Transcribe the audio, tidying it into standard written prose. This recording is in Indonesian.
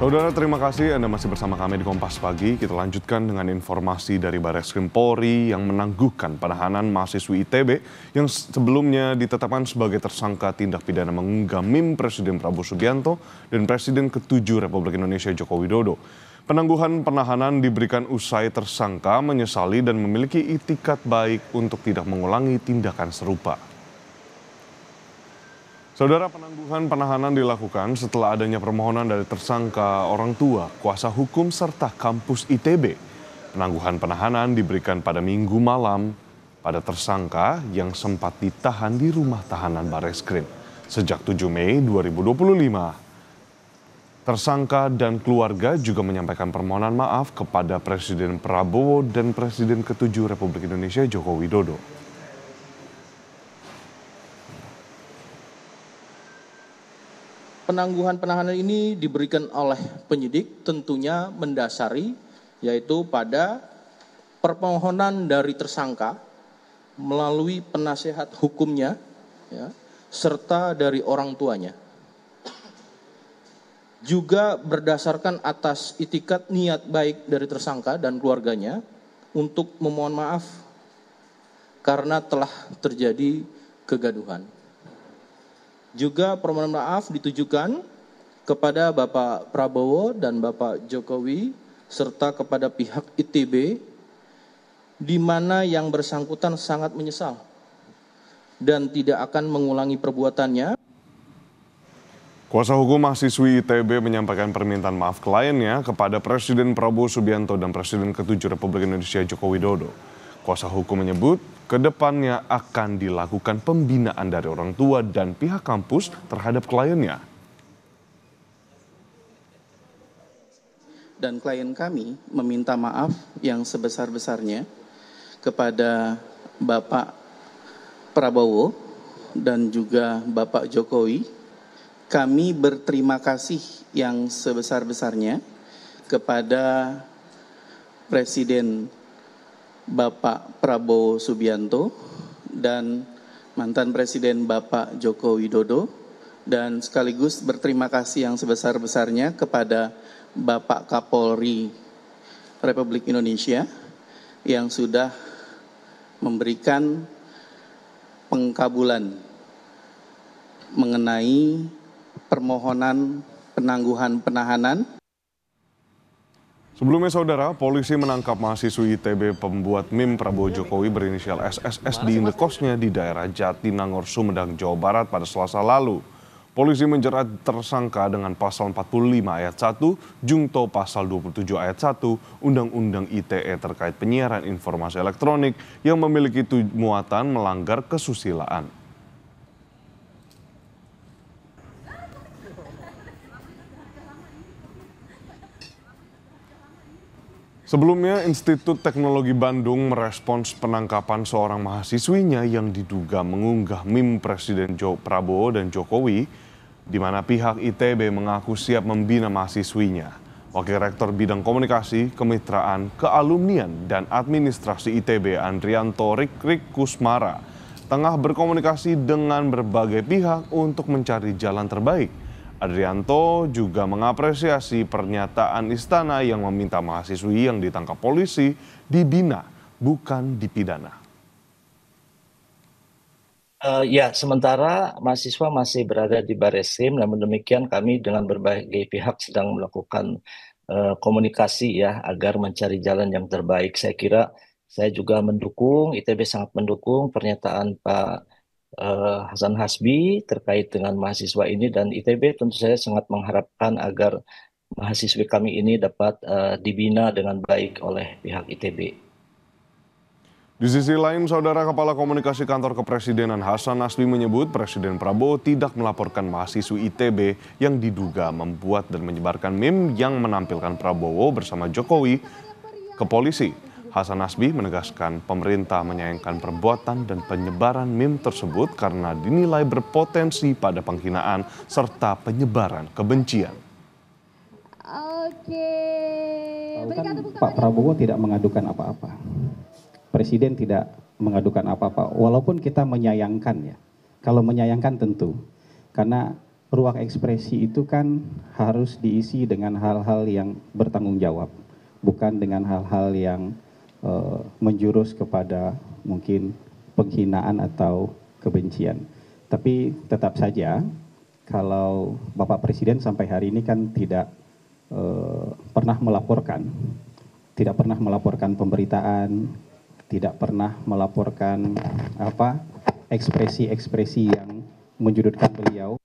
Saudara, terima kasih Anda masih bersama kami di Kompas Pagi. Kita lanjutkan dengan informasi dari Barreskrim Polri yang menangguhkan penahanan mahasiswi ITB yang sebelumnya ditetapkan sebagai tersangka tindak pidana mengunggah meme Presiden Prabowo Subianto dan Presiden ke-7 Republik Indonesia Joko Widodo. Penangguhan penahanan diberikan usai tersangka menyesali dan memiliki itikat baik untuk tidak mengulangi tindakan serupa. Saudara, penangguhan penahanan dilakukan setelah adanya permohonan dari tersangka, orang tua, kuasa hukum, serta kampus ITB. Penangguhan penahanan diberikan pada Minggu malam pada tersangka yang sempat ditahan di rumah tahanan Barreskrim. Sejak 7 Mei 2025, tersangka dan keluarga juga menyampaikan permohonan maaf kepada Presiden Prabowo dan Presiden ke-7 Republik Indonesia Joko Widodo. Penangguhan penahanan ini diberikan oleh penyidik tentunya mendasari yaitu pada permohonan dari tersangka melalui penasehat hukumnya ya, serta dari orang tuanya. Juga berdasarkan atas itikat niat baik dari tersangka dan keluarganya untuk memohon maaf karena telah terjadi kegaduhan. Juga permohonan maaf ditujukan kepada Bapak Prabowo dan Bapak Jokowi serta kepada pihak ITB di mana yang bersangkutan sangat menyesal dan tidak akan mengulangi perbuatannya. Kuasa hukum mahasiswi ITB menyampaikan permintaan maaf kliennya kepada Presiden Prabowo Subianto dan Presiden ke-7 Republik Indonesia Joko Widodo. Kuasa hukum menyebut kedepannya akan dilakukan pembinaan dari orang tua dan pihak kampus terhadap kliennya. Dan klien kami meminta maaf yang sebesar-besarnya kepada Bapak Prabowo dan juga Bapak Jokowi. Kami berterima kasih yang sebesar-besarnya kepada Presiden Bapak Prabowo Subianto dan mantan Presiden Bapak Joko Widodo, dan sekaligus berterima kasih yang sebesar-besarnya kepada Bapak Kapolri Republik Indonesia yang sudah memberikan pengkabulan mengenai permohonan penangguhan penahanan. Sebelumnya, saudara, polisi menangkap mahasiswi ITB pembuat meme Prabowo Jokowi berinisial SSS di indekosnya di daerah Jatinangor, Sumedang, Jawa Barat pada Selasa lalu. Polisi menjerat tersangka dengan pasal 45 ayat 1, Jungto pasal 27 ayat 1, Undang-Undang ITE terkait penyiaran informasi elektronik yang memiliki muatan melanggar kesusilaan. Sebelumnya, Institut Teknologi Bandung merespons penangkapan seorang mahasiswinya yang diduga mengunggah meme Presiden Prabowo dan Jokowi, di mana pihak ITB mengaku siap membina mahasiswinya. Wakil Rektor Bidang Komunikasi, Kemitraan, Kealumnian, dan Administrasi ITB Andrianto Rikrik Kusmara tengah berkomunikasi dengan berbagai pihak untuk mencari jalan terbaik. Andrianto juga mengapresiasi pernyataan istana yang meminta mahasiswi yang ditangkap polisi dibina, bukan dipidana. Ya, sementara mahasiswa masih berada di Barreskrim, namun demikian kami dengan berbagai pihak sedang melakukan komunikasi ya agar mencari jalan yang terbaik. Saya kira saya juga mendukung, ITB sangat mendukung pernyataan Pak Hasan Hasbi terkait dengan mahasiswa ini, dan ITB tentu saya sangat mengharapkan agar mahasiswa kami ini dapat dibina dengan baik oleh pihak ITB. Di sisi lain, Saudara, Kepala Komunikasi Kantor Kepresidenan Hasan Hasbi menyebut Presiden Prabowo tidak melaporkan mahasiswi ITB yang diduga membuat dan menyebarkan meme yang menampilkan Prabowo bersama Jokowi ke polisi. Hasan Hasbi menegaskan pemerintah menyayangkan perbuatan dan penyebaran meme tersebut karena dinilai berpotensi pada penghinaan serta penyebaran kebencian. Pak Prabowo tidak mengadukan apa-apa. Presiden tidak mengadukan apa-apa, walaupun kita menyayangkan ya. Kalau menyayangkan tentu, karena ruang ekspresi itu kan harus diisi dengan hal-hal yang bertanggung jawab, bukan dengan hal-hal yang menjurus kepada mungkin penghinaan atau kebencian. Tapi tetap saja, kalau Bapak Presiden sampai hari ini kan tidak pernah melaporkan pemberitaan, tidak pernah melaporkan ekspresi-ekspresi yang menjudutkan beliau.